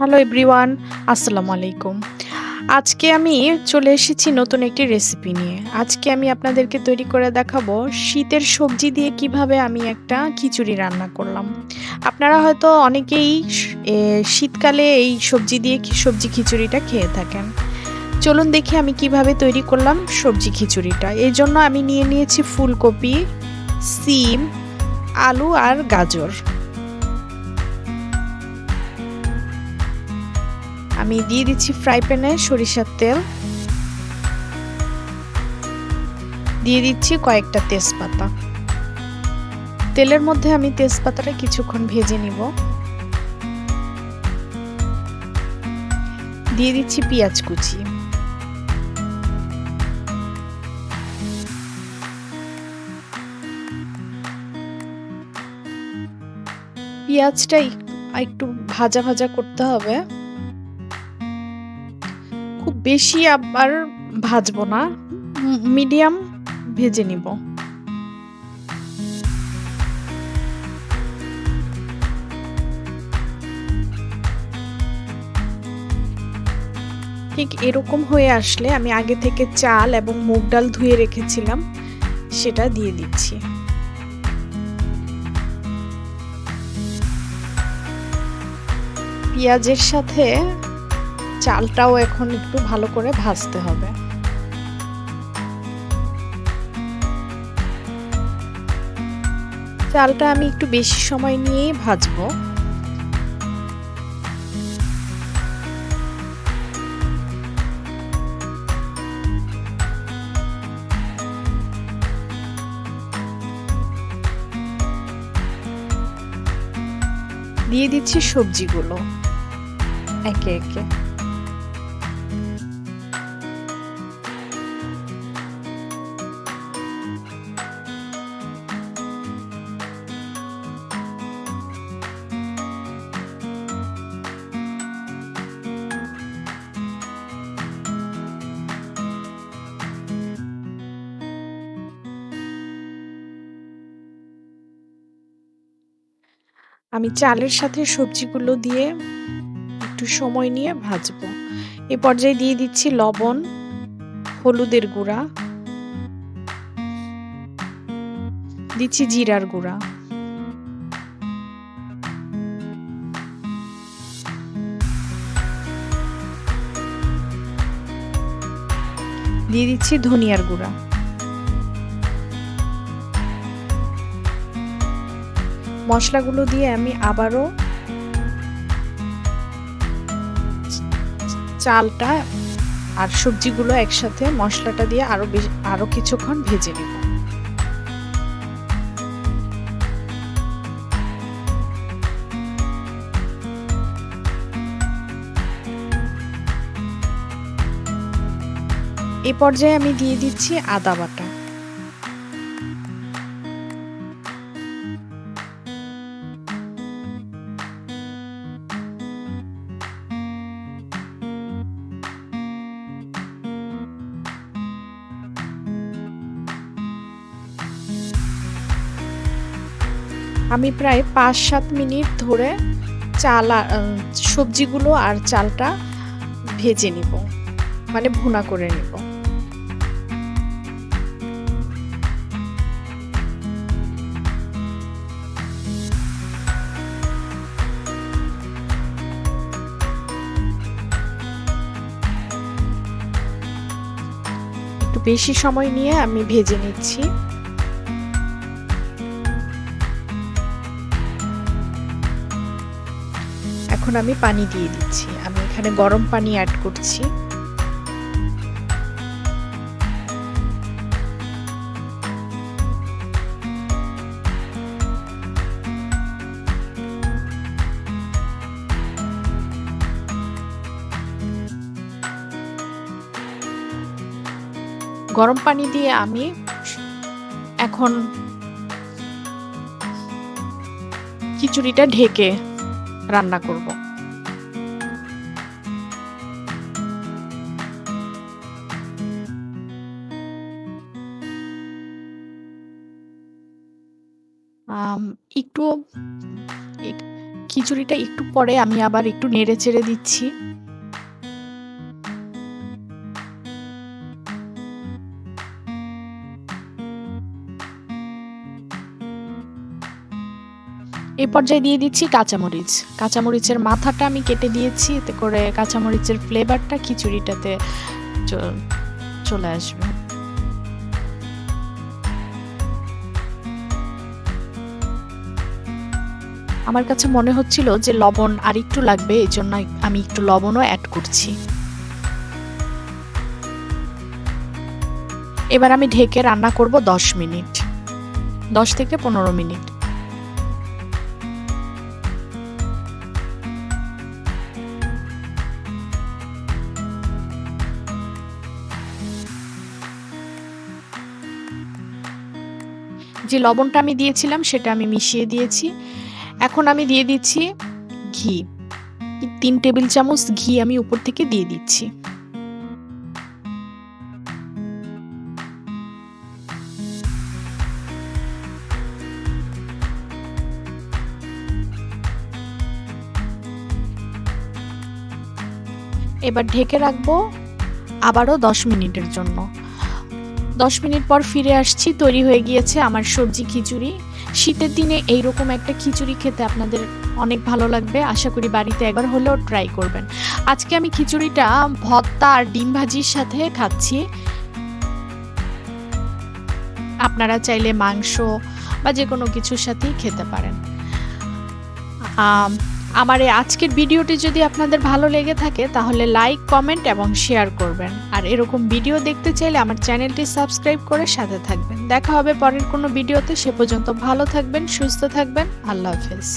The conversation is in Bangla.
হ্যালো এভরিওয়ান, আসসালামু আলাইকুম। আজকে আমি চলে এসেছি নতুন একটি রেসিপি নিয়ে। আজকে আমি আপনাদেরকে তৈরি করে দেখাবো শীতের সবজি দিয়ে কিভাবে আমি একটা খিচুড়ি রান্না করলাম। আপনারা হয়তো অনেকেই শীতকালে এই সবজি দিয়ে সবজি খিচুড়িটা খেয়ে থাকেন। চলুন দেখি আমি কিভাবে তৈরি করলাম সবজি খিচুড়িটা। এজন্য আমি নিয়ে নিয়েছি ফুলকপি, সিম, আলু আর গাজর। আমি দিয়ে দিচ্ছি ফ্রাই প্যানে সরিষার তেল, দিয়ে দিচ্ছি কয়েকটা তেজপাতা। তেলের মধ্যে আমি তেজপাতাটা কিছুক্ষণ ভেজে নিব। দিয়ে দিচ্ছি পেঁয়াজ কুচি। পেঁয়াজটা একটু ভাজা ভাজা করতে হবে, খুব বেশি আবার ভাজবো না, মিডিয়াম ভেজে নিব। ঠিক এরকম হয়ে আসলে আমি আগে থেকে চাল এবং মুগ ডাল ধুয়ে রেখেছিলাম, সেটা দিয়ে দিচ্ছি। পেঁয়াজের সাথে চালটাও এখন একটু ভালো করে ভাজতে হবে। চালটা আমি একটু বেশি সময় নিয়েই ভাজবো। দিয়ে দিচ্ছি সবজিগুলো একে একে। আমি চালের সাথে সবজিগুলো দিয়ে একটু সময় নিয়ে ভাজবো। এ পর্যায়ে দিয়ে দিচ্ছি লবণ, হলুদের গুঁড়া, দিচ্ছি জিরার গুঁড়া, দিয়ে দিচ্ছি ধনিয়ার গুঁড়া। মশলাগুলো দিয়ে আমি আবারও চালটা আর সবজিগুলো একসাথে মশলাটা দিয়ে আরো কিছুক্ষণ ভেজে নেব। এ পর্যায়ে আমি দিয়ে দিচ্ছি আদা বাটা। আমি প্রায় ৫-৭ মিনিট ধরে সবজিগুলো আর চালটা ভেজে নিব, মানে ভুনা করে নিব। একটু বেশি সময় নিয়ে আমি ভেজে নিচ্ছি। এখন আমি পানি দিয়ে দিচ্ছি। আমি এখানে গরম পানি অ্যাড করছি। গরম পানি দিয়ে আমি এখন খিচুড়িটা ঢেকে রান্না করব। আম একটু খিচুড়িটা একটু পরে আমি আবার একটু নেড়ে চেড়ে দিচ্ছি। এই পর্যায়ে দিয়ে দিচ্ছি কাঁচামরিচ। কাঁচামরিচের মাথাটা আমি কেটে দিয়েছি, এতে করে কাঁচামরিচের ফ্লেভারটা খিচুড়িটাতে চলে আসবে। আমার কাছে মনে হচ্ছিল যে লবণ আর একটু লাগবে, এই জন্য আমি একটু লবণও অ্যাড করছি। এবার আমি ঢেকে রান্না করব 10 মিনিট, 10 থেকে 15 মিনিট। যে লবণটা আমি দিয়েছিলাম সেটা আমি মিশিয়ে দিয়েছি। এখন আমি দিয়ে দিচ্ছি ঘি। 3 টেবিল চামচ ঘি আমি উপর থেকে দিয়ে দিচ্ছি। এবার ঢেকে রাখবো আবারও 10 মিনিটের জন্য। 10 মিনিট পর ফিরে আসছি, তৈরি হয়ে গিয়েছে আমার সবজি খিচুড়ি। শীতের দিনে এইরকম একটা খিচুড়ি খেতে আপনাদের অনেক ভালো লাগবে। আশা করি বাড়িতে একবার হলেও ট্রাই করবেন। আজকে আমি খিচুড়িটা ভর্তা আর ডিম ভাজির সাথে খাচ্ছি। আপনারা চাইলে মাংস বা যে কোনো কিছুর সাথেই খেতে পারেন। আমার এই আজকের ভিডিওটি যদি আপনাদের ভালো লেগে থাকে তাহলে লাইক, কমেন্ট এবং শেয়ার করবেন। আর এরকম ভিডিও দেখতে চাইলে আমার চ্যানেলটি সাবস্ক্রাইব করে সাথে থাকবেন। দেখা হবে পরের কোনো ভিডিওতে। সে পর্যন্ত ভালো থাকবেন, সুস্থ থাকবেন। আল্লাহ হাফেজ।